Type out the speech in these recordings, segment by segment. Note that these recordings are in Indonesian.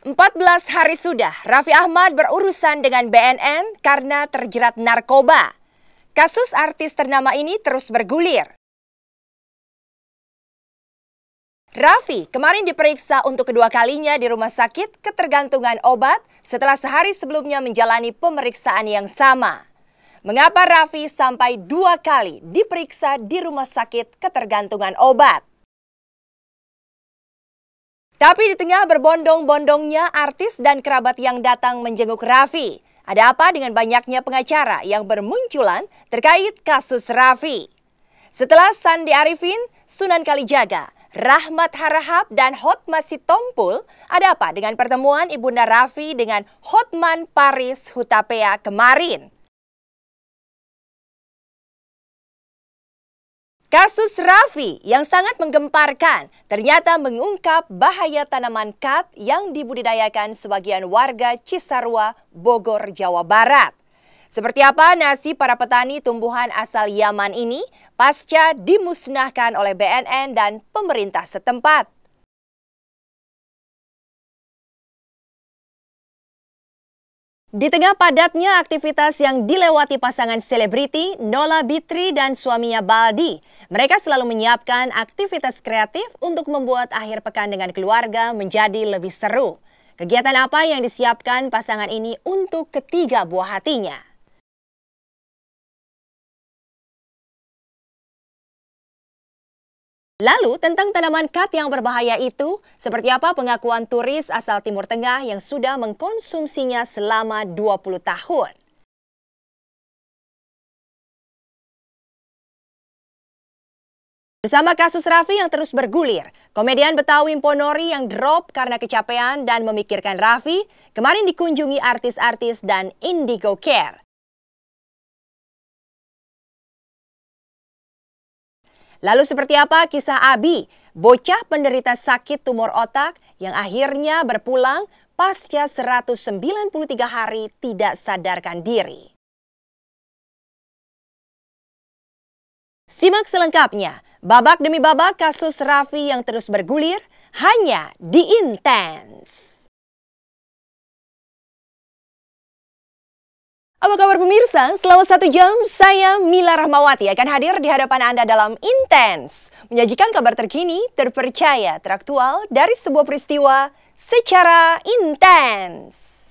14 hari sudah Raffi Ahmad berurusan dengan BNN karena terjerat narkoba. Kasus artis ternama ini terus bergulir. Raffi kemarin diperiksa untuk kedua kalinya di rumah sakit ketergantungan obat setelah sehari sebelumnya menjalani pemeriksaan yang sama. Mengapa Raffi sampai 2 kali diperiksa di rumah sakit ketergantungan obat? Tapi di tengah berbondong-bondongnya artis dan kerabat yang datang menjenguk Raffi, ada apa dengan banyaknya pengacara yang bermunculan terkait kasus Raffi? Setelah Sandi Arifin, Sunan Kalijaga, Rahmat Harahap, dan Hotma Sitompul, ada apa dengan pertemuan Ibunda Raffi dengan Hotman Paris Hutapea kemarin? Kasus Raffi yang sangat menggemparkan ternyata mengungkap bahaya tanaman khat yang dibudidayakan sebagian warga Cisarua, Bogor, Jawa Barat. Seperti apa nasib para petani tumbuhan asal Yaman ini pasca dimusnahkan oleh BNN dan pemerintah setempat? Di tengah padatnya aktivitas yang dilewati pasangan selebriti Nola Bitri dan suaminya Baldi, mereka selalu menyiapkan aktivitas kreatif untuk membuat akhir pekan dengan keluarga menjadi lebih seru. Kegiatan apa yang disiapkan pasangan ini untuk ketiga buah hatinya? Lalu tentang tanaman khat yang berbahaya itu, seperti apa pengakuan turis asal Timur Tengah yang sudah mengkonsumsinya selama 20 tahun? Bersama kasus Raffi yang terus bergulir, komedian Betawi Mponori yang drop karena kecapean dan memikirkan Raffi, kemarin dikunjungi artis-artis dan Indigo Care. Lalu seperti apa kisah Abi, bocah penderita sakit tumor otak yang akhirnya berpulang pasca 193 hari tidak sadarkan diri? Simak selengkapnya, babak demi babak kasus Raffi yang terus bergulir hanya di Intens. Apa kabar pemirsa? Selama 1 jam, saya Mila Rahmawati akan hadir di hadapan Anda dalam Intens. Menyajikan kabar terkini, terpercaya, teraktual dari sebuah peristiwa secara intens.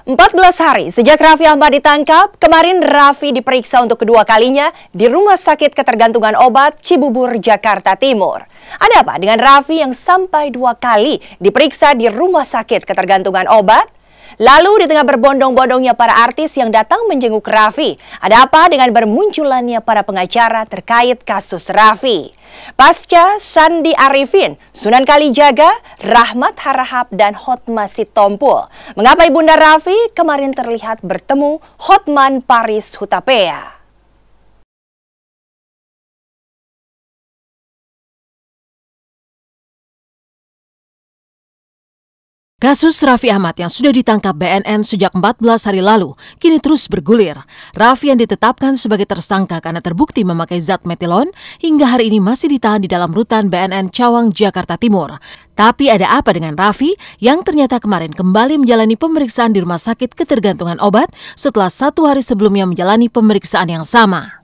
Empat 14 hari sejak Raffi Ahmad ditangkap, kemarin Raffi diperiksa untuk kedua kalinya di Rumah Sakit Ketergantungan Obat Cibubur, Jakarta Timur. Ada apa dengan Raffi yang sampai 2 kali diperiksa di Rumah Sakit Ketergantungan Obat? Lalu di tengah berbondong-bondongnya para artis yang datang menjenguk Raffi, ada apa dengan bermunculannya para pengacara terkait kasus Raffi? Pasca Sandi Arifin, Sunan Kalijaga, Rahmat Harahap, dan Hotma Sitompul, mengapa Ibunda Raffi kemarin terlihat bertemu Hotman Paris Hutapea? Kasus Raffi Ahmad yang sudah ditangkap BNN sejak 14 hari lalu kini terus bergulir. Raffi yang ditetapkan sebagai tersangka karena terbukti memakai zat metilon hingga hari ini masih ditahan di dalam rutan BNN Cawang, Jakarta Timur. Tapi ada apa dengan Raffi yang ternyata kemarin kembali menjalani pemeriksaan di Rumah Sakit Ketergantungan Obat setelah 1 hari sebelumnya menjalani pemeriksaan yang sama?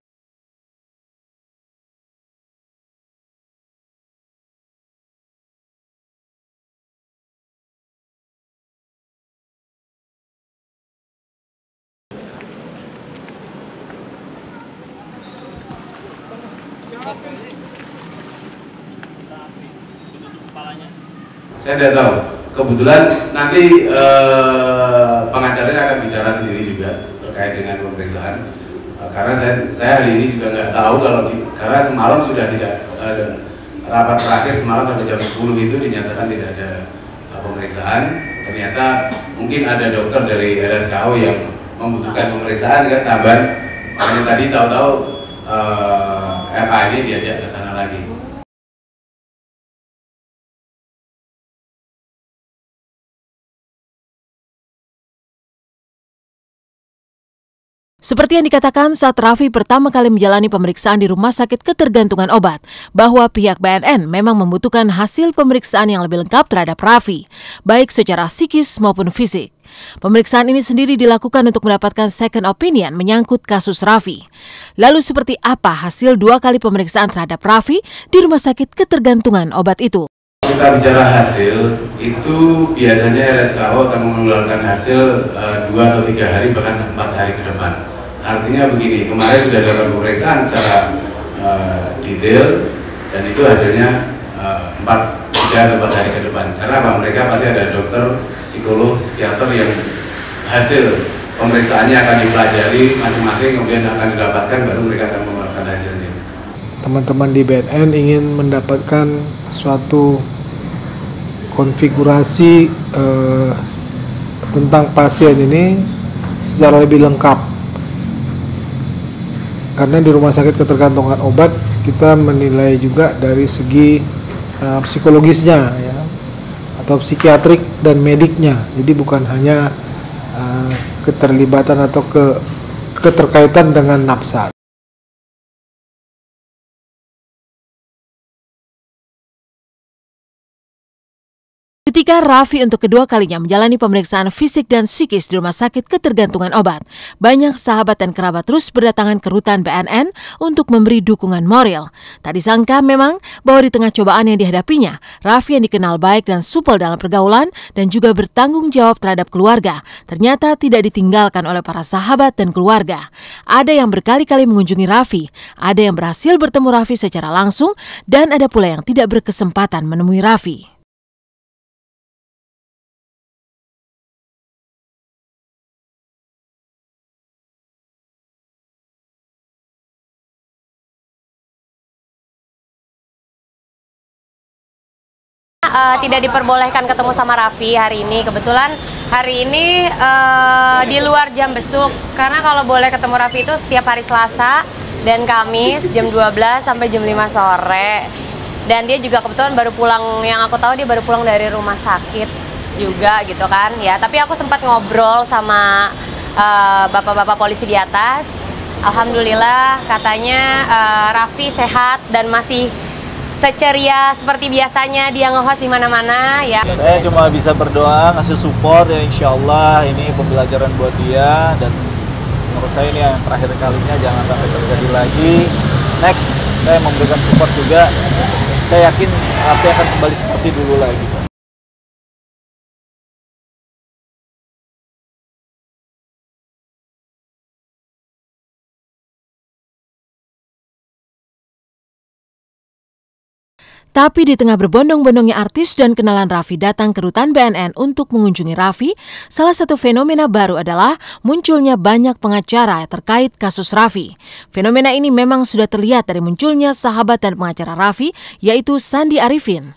Saya tidak tahu. Kebetulan nanti pengacaranya akan bicara sendiri juga terkait terkait dengan pemeriksaan. Karena saya hari ini juga nggak tahu karena semalam sudah tidak rapat terakhir semalam sampai jam 10 itu dinyatakan tidak ada pemeriksaan. Ternyata mungkin ada dokter dari RSKO yang membutuhkan pemeriksaan kan tambahan. Makanya tadi tahu-tahu RA ini diajak ke sana lagi. Seperti yang dikatakan saat Raffi pertama kali menjalani pemeriksaan di Rumah Sakit Ketergantungan Obat, bahwa pihak BNN memang membutuhkan hasil pemeriksaan yang lebih lengkap terhadap Raffi, baik secara psikis maupun fisik. Pemeriksaan ini sendiri dilakukan untuk mendapatkan second opinion menyangkut kasus Raffi. Lalu seperti apa hasil 2 kali pemeriksaan terhadap Raffi di Rumah Sakit Ketergantungan Obat itu? Kita bicara hasil, itu biasanya RSKO akan mengeluarkan hasil 2 atau 3 hari bahkan 4 hari ke depan. Artinya begini, kemarin sudah dilakukan pemeriksaan secara detail dan itu hasilnya 3 atau 4 hari ke depan. Karena apa? Mereka pasti ada dokter, psikolog, psikiater yang hasil pemeriksaannya akan dipelajari masing-masing, kemudian akan didapatkan, baru mereka akan mengeluarkan hasilnya. Teman-teman di BNN ingin mendapatkan suatu konfigurasi tentang pasien ini secara lebih lengkap. Karena di Rumah Sakit Ketergantungan Obat kita menilai juga dari segi psikologisnya ya, atau psikiatrik dan mediknya. Jadi bukan hanya keterlibatan atau keterkaitan dengan nafsa. Ketika Raffi untuk kedua kalinya menjalani pemeriksaan fisik dan psikis di Rumah Sakit Ketergantungan Obat, banyak sahabat dan kerabat terus berdatangan ke rutan BNN untuk memberi dukungan moral. Tak disangka memang bahwa di tengah cobaan yang dihadapinya, Raffi yang dikenal baik dan supel dalam pergaulan dan juga bertanggung jawab terhadap keluarga, ternyata tidak ditinggalkan oleh para sahabat dan keluarga. Ada yang berkali-kali mengunjungi Raffi, ada yang berhasil bertemu Raffi secara langsung, dan ada pula yang tidak berkesempatan menemui Raffi. Tidak diperbolehkan ketemu sama Raffi hari ini. Kebetulan hari ini di luar jam besuk. Karena kalau boleh ketemu Raffi itu setiap hari Selasa dan Kamis jam 12 sampai jam 5 sore. Dan dia juga kebetulan baru pulang, yang aku tahu dia baru pulang dari rumah sakit juga gitu kan. Ya, tapi aku sempat ngobrol sama bapak-bapak polisi di atas. Alhamdulillah katanya Raffi sehat dan masih seceria seperti biasanya dia nge-host di mana-mana ya. Saya cuma bisa berdoa, ngasih support ya, insya Allah ini pembelajaran buat dia, dan menurut saya ini yang terakhir kalinya, jangan sampai terjadi lagi. Next, saya memberikan support juga. Saya yakin Raffi akan kembali seperti dulu lagi. Tapi di tengah berbondong-bondongnya artis dan kenalan Raffi datang ke rutan BNN untuk mengunjungi Raffi, salah satu fenomena baru adalah munculnya banyak pengacara terkait kasus Raffi. Fenomena ini memang sudah terlihat dari munculnya sahabat dan pengacara Raffi, yaitu Sandi Arifin.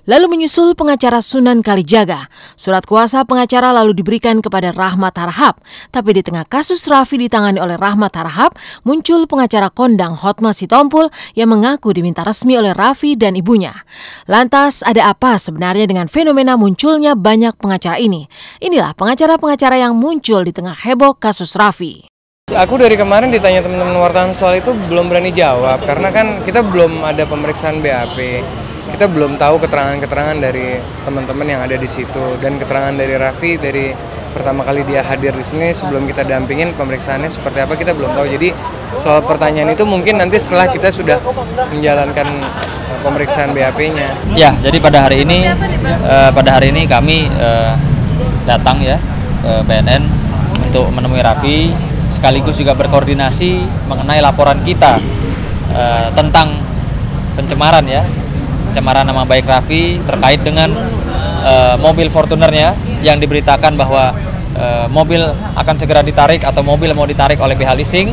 Lalu menyusul pengacara Sunan Kalijaga, surat kuasa pengacara lalu diberikan kepada Rahmat Harahap. Tapi di tengah kasus Raffi ditangani oleh Rahmat Harahap, muncul pengacara kondang Hotma Sitompul yang mengaku diminta resmi oleh Raffi dan ibunya. Lantas ada apa sebenarnya dengan fenomena munculnya banyak pengacara ini? Inilah pengacara-pengacara yang muncul di tengah heboh kasus Raffi. Aku dari kemarin ditanya teman-teman wartawan soal itu belum berani jawab, karena kan kita belum ada pemeriksaan BAP. Kita belum tahu keterangan-keterangan dari teman-teman yang ada di situ, dan keterangan dari Raffi dari pertama kali dia hadir di sini sebelum kita dampingin pemeriksaannya seperti apa kita belum tahu. Jadi soal pertanyaan itu mungkin nanti setelah kita sudah menjalankan pemeriksaan BAP-nya. Ya, jadi pada hari ini kami datang ya ke BNN untuk menemui Raffi, sekaligus juga berkoordinasi mengenai laporan kita tentang pencemaran nama baik Raffi terkait dengan mobil Fortunernya yang diberitakan bahwa mobil akan segera ditarik atau mobil mau ditarik oleh pihak leasing,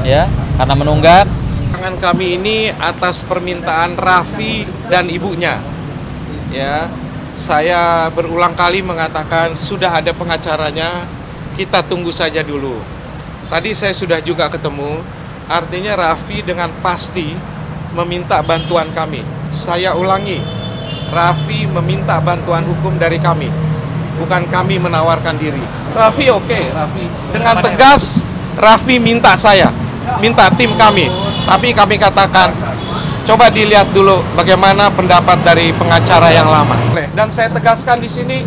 ya, karena menunggak. Tangan kami ini atas permintaan Raffi dan ibunya, ya. Saya berulang kali mengatakan sudah ada pengacaranya, kita tunggu saja dulu. Tadi saya sudah juga ketemu, artinya Raffi dengan pasti meminta bantuan kami. Saya ulangi, Raffi meminta bantuan hukum dari kami, bukan kami menawarkan diri. Raffi oke, Raffi dengan tegas Raffi minta saya, minta tim kami. Tapi kami katakan, coba dilihat dulu bagaimana pendapat dari pengacara yang lama. Dan saya tegaskan di sini,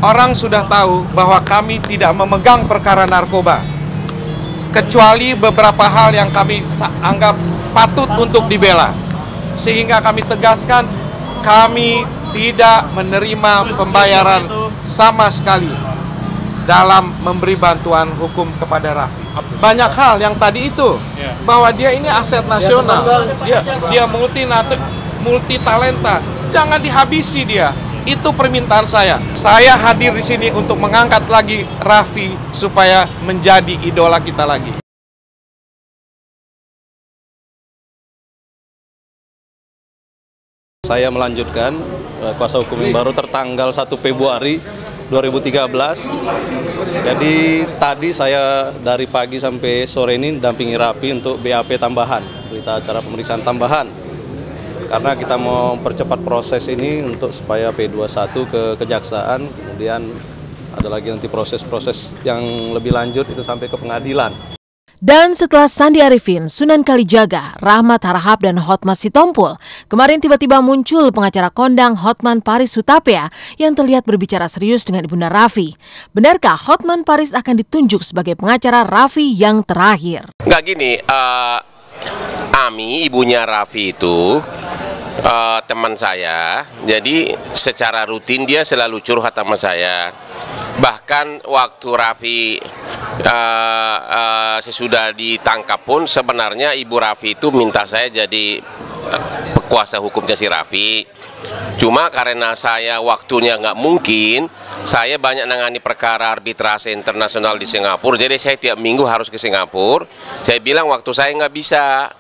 orang sudah tahu bahwa kami tidak memegang perkara narkoba, kecuali beberapa hal yang kami anggap patut untuk dibela. Sehingga kami tegaskan, kami tidak menerima pembayaran sama sekali dalam memberi bantuan hukum kepada Raffi. Banyak hal yang tadi itu, bahwa dia ini aset nasional, dia multi talenta, jangan dihabisi dia. Itu permintaan saya. Saya hadir di sini untuk mengangkat lagi Raffi supaya menjadi idola kita lagi. Saya melanjutkan kuasa hukum yang baru tertanggal 1 Februari 2013. Jadi tadi saya dari pagi sampai sore ini dampingi Raffi untuk BAP tambahan, berita acara pemeriksaan tambahan. Karena kita mau percepat proses ini untuk supaya P21 ke kejaksaan, kemudian ada lagi nanti proses-proses yang lebih lanjut itu sampai ke pengadilan. Dan setelah Sandi Arifin, Sunan Kalijaga, Rahmat Harahap, dan Hotmas Sitompul, kemarin tiba-tiba muncul pengacara kondang Hotman Paris Hutapea yang terlihat berbicara serius dengan Ibunda Raffi. Benarkah Hotman Paris akan ditunjuk sebagai pengacara Raffi yang terakhir? Nggak gini, Ami, ibunya Raffi itu teman saya, jadi secara rutin dia selalu curhat sama saya. Bahkan waktu Raffi sesudah ditangkap pun sebenarnya Ibu Raffi itu minta saya jadi kuasa hukumnya si Raffi. Cuma karena saya waktunya nggak mungkin, saya banyak nangani perkara arbitrase internasional di Singapura, jadi saya tiap minggu harus ke Singapura. Saya bilang waktu saya nggak bisa.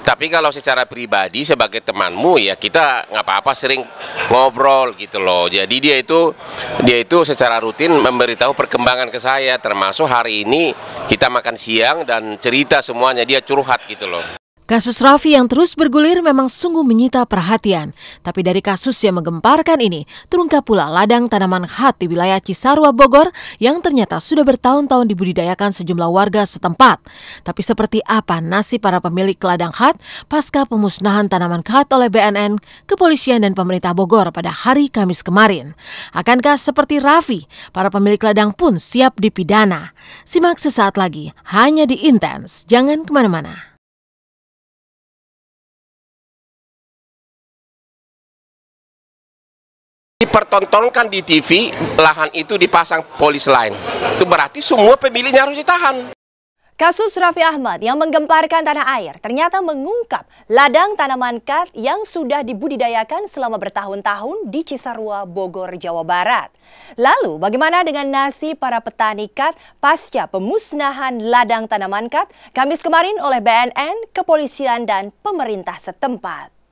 Tapi kalau secara pribadi sebagai temanmu ya kita nggak apa-apa, sering ngobrol gitu loh. Jadi dia itu secara rutin memberitahu perkembangan ke saya, termasuk hari ini kita makan siang dan cerita semuanya, dia curhat gitu loh. Kasus Raffi yang terus bergulir memang sungguh menyita perhatian. Tapi dari kasus yang menggemparkan ini, terungkap pula ladang tanaman khat di wilayah Cisarua, Bogor yang ternyata sudah bertahun-tahun dibudidayakan sejumlah warga setempat. Tapi seperti apa nasib para pemilik ladang khat pasca pemusnahan tanaman khat oleh BNN, kepolisian dan pemerintah Bogor pada hari Kamis kemarin? Akankah seperti Raffi, para pemilik ladang pun siap dipidana? Simak sesaat lagi, hanya di Intens. Jangan kemana-mana. Dipertontonkan di TV, lahan itu dipasang polis lain. Itu berarti semua pemiliknya harus ditahan. Kasus Raffi Ahmad yang menggemparkan tanah air ternyata mengungkap ladang tanaman khat yang sudah dibudidayakan selama bertahun-tahun di Cisarua, Bogor, Jawa Barat. Lalu bagaimana dengan nasib para petani khat pasca pemusnahan ladang tanaman khat Kamis kemarin oleh BNN, kepolisian, dan pemerintah setempat?